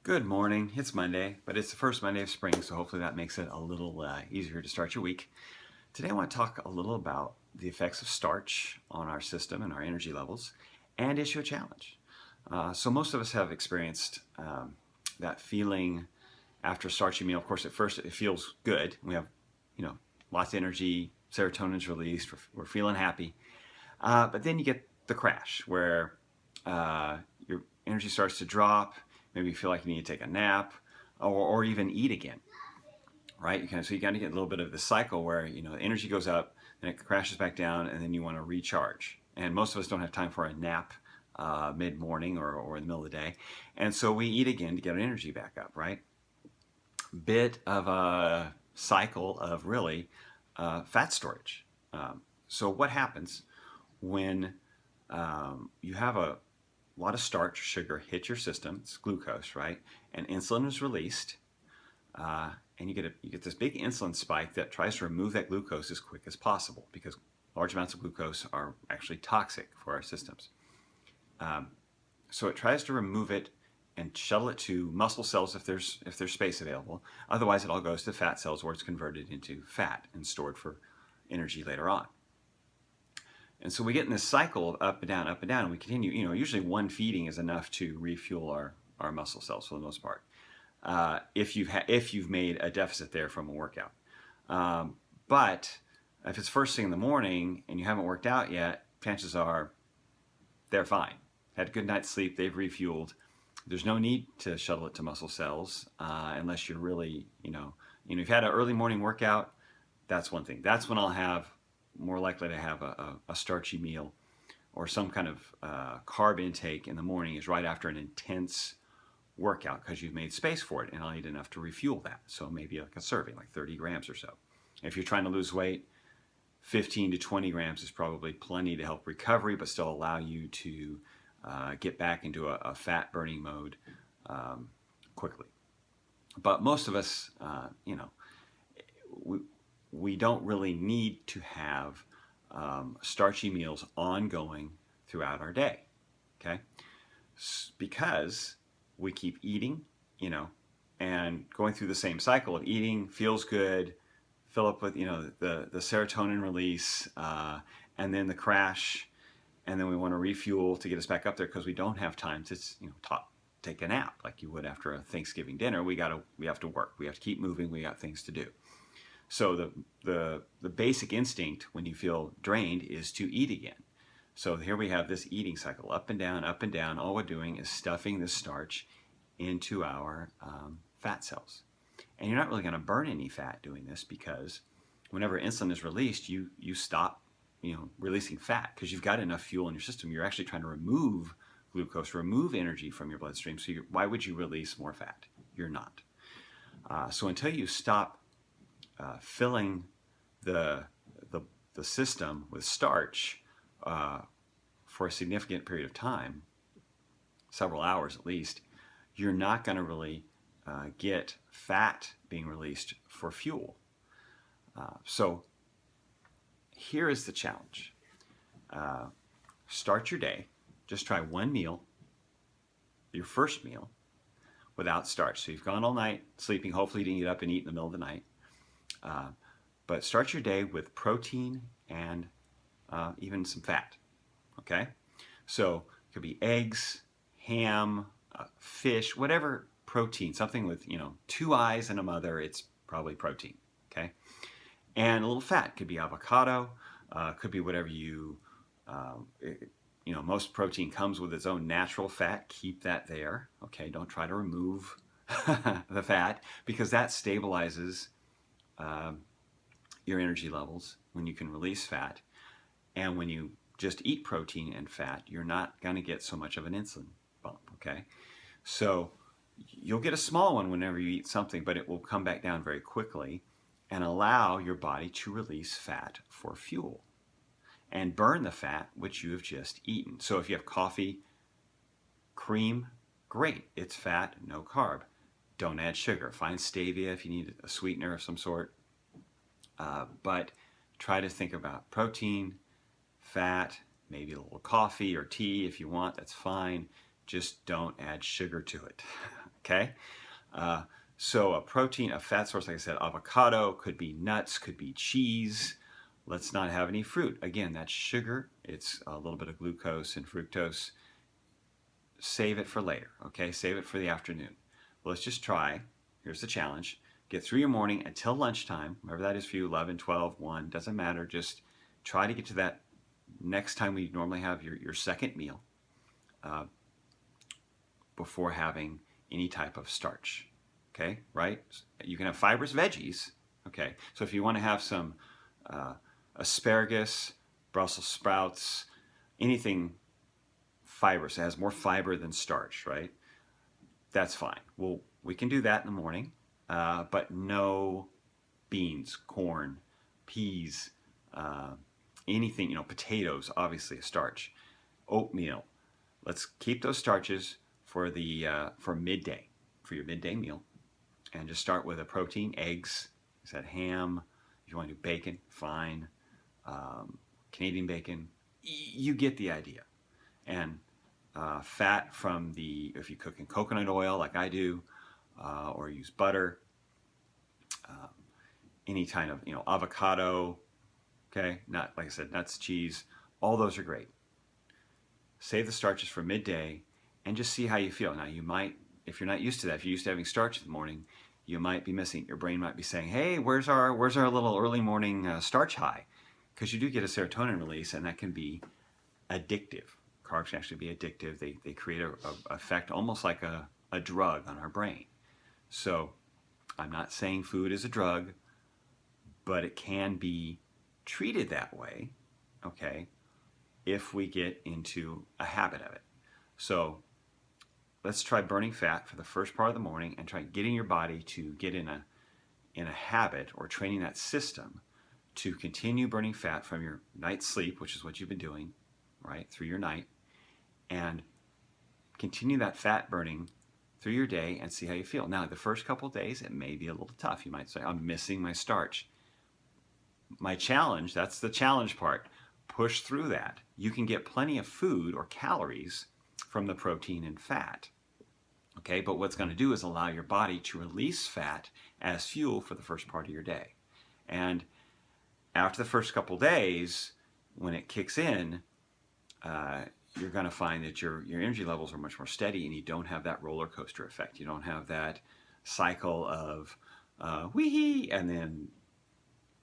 Good morning. It's Monday, but it's the first Monday of spring, so hopefully that makes it a little easier to start your week. Today I want to talk a little about the effects of starch on our system and our energy levels and issue a challenge. So most of us have experienced that feeling after a starchy meal. Of course, at first it feels good. We have, lots of energy, serotonin's released, we're feeling happy. But then you get the crash where your energy starts to drop. Maybe you feel like you need to take a nap or even eat again, right? So you got to get a little bit of the cycle where, the energy goes up, then it crashes back down, and then you want to recharge. And most of us don't have time for a nap mid-morning or in the middle of the day. And so we eat again to get our energy back up, right? Bit of a cycle of really fat storage. So what happens when you have a lot of starch, sugar hit your system? It's glucose, right? And insulin is released, and you get this big insulin spike that tries to remove that glucose as quick as possible because large amounts of glucose are actually toxic for our systems. So it tries to remove it and shuttle it to muscle cells if there's space available. Otherwise, it all goes to fat cells where it's converted into fat and stored for energy later on. And so we get in this cycle of up and down, and we continue. Usually one feeding is enough to refuel our muscle cells for the most part. If you've made a deficit there from a workout, but if it's first thing in the morning and you haven't worked out yet, chances are they're fine. Had a good night's sleep, they've refueled. There's no need to shuttle it to muscle cells unless you're really, you've had an early morning workout. That's one thing. That's when I'll have more likely to have a starchy meal or some kind of carb intake in the morning is right after an intense workout because you've made space for it, and I'll eat enough to refuel that. So maybe like a serving, like 30 grams or so. If you're trying to lose weight, 15 to 20 grams is probably plenty to help recovery, but still allow you to get back into a fat burning mode quickly. But most of us, we don't really need to have starchy meals ongoing throughout our day, okay? Because we keep eating, and going through the same cycle of eating feels good, fill up with, the serotonin release, and then the crash, and then we want to refuel to get us back up there because we don't have time to, take a nap like you would after a Thanksgiving dinner. We have to work. We have to keep moving. We got things to do. So the basic instinct when you feel drained is to eat again. So here we have this eating cycle, up and down, up and down. All we're doing is stuffing this starch into our fat cells. And you're not really going to burn any fat doing this because whenever insulin is released, you stop releasing fat because you've got enough fuel in your system. You're actually trying to remove glucose, remove energy from your bloodstream. So why would you release more fat? You're not. So until you stop filling the system with starch for a significant period of time, several hours at least, you're not going to really get fat being released for fuel. So here is the challenge. Start your day. Just try one meal, your first meal, without starch. So you've gone all night sleeping. Hopefully you didn't get up and eat in the middle of the night. But start your day with protein and even some fat, okay? So it could be eggs, ham, fish, whatever protein, something with, 2 eyes and a mother, it's probably protein, okay? And a little fat, could be avocado, could be whatever most protein comes with its own natural fat. Keep that there, okay? Don't try to remove the fat because that stabilizes your energy levels when you can release fat. And when you just eat protein and fat, you're not going to get so much of an insulin bump, okay? So you'll get a small one whenever you eat something, but it will come back down very quickly and allow your body to release fat for fuel and burn the fat which you have just eaten. So if you have coffee, cream, great, it's fat, no carb. Don't add sugar. Find stevia if you need a sweetener of some sort. But try to think about protein, fat, maybe a little coffee or tea if you want, that's fine. Just don't add sugar to it, okay? So a protein, a fat source, like I said, avocado, could be nuts, could be cheese. Let's not have any fruit. Again, that's sugar. It's a little bit of glucose and fructose. Save it for later, okay? Save it for the afternoon. Well, let's just try. Here's the challenge. Get through your morning until lunchtime, whatever that is for you, 11, 12, 1, doesn't matter. Just try to get to that next time we normally have your second meal before having any type of starch, okay, right? You can have fibrous veggies, okay? So if you want to have some asparagus, Brussels sprouts, anything fibrous, it has more fiber than starch, right? That's fine. Well, we can do that in the morning, but no beans, corn, peas, anything, potatoes, obviously a starch, oatmeal. Let's keep those starches for for midday, for your midday meal, and just start with a protein, eggs. I said ham. If you want to do bacon, fine. Canadian bacon. You get the idea. And fat from if you cook in coconut oil like I do, or use butter, any kind of avocado. Okay, not like I said, nuts, cheese. All those are great. Save the starches for midday and just see how you feel. Now you might, if you're not used to that, if you're used to having starch in the morning, you might be missing. Your brain might be saying, "Hey, where's our little early morning starch high?" Because you do get a serotonin release, and that can be addictive. Carbs can actually be addictive. They create a effect almost like a drug on our brain. So I'm not saying food is a drug, but it can be treated that way, okay, if we get into a habit of it. So let's try burning fat for the first part of the morning and try getting your body to get in a habit, or training that system to continue burning fat from your night's sleep, which is what you've been doing, right, through your night, and continue that fat burning through your day and see how you feel. Now, the first couple of days, it may be a little tough. You might say, I'm missing my starch. My challenge, that's the challenge part. Push through that. You can get plenty of food or calories from the protein and fat. Okay, but what's going to do is allow your body to release fat as fuel for the first part of your day. And after the first couple days, when it kicks in, you're going to find that your energy levels are much more steady, and you don't have that roller coaster effect. You don't have that cycle of wee and then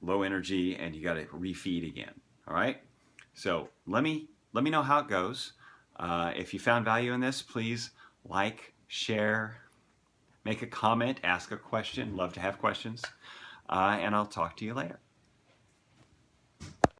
low energy, and you got to refeed again. All right. So let me know how it goes. If you found value in this, please like, share, make a comment, ask a question. Love to have questions, and I'll talk to you later.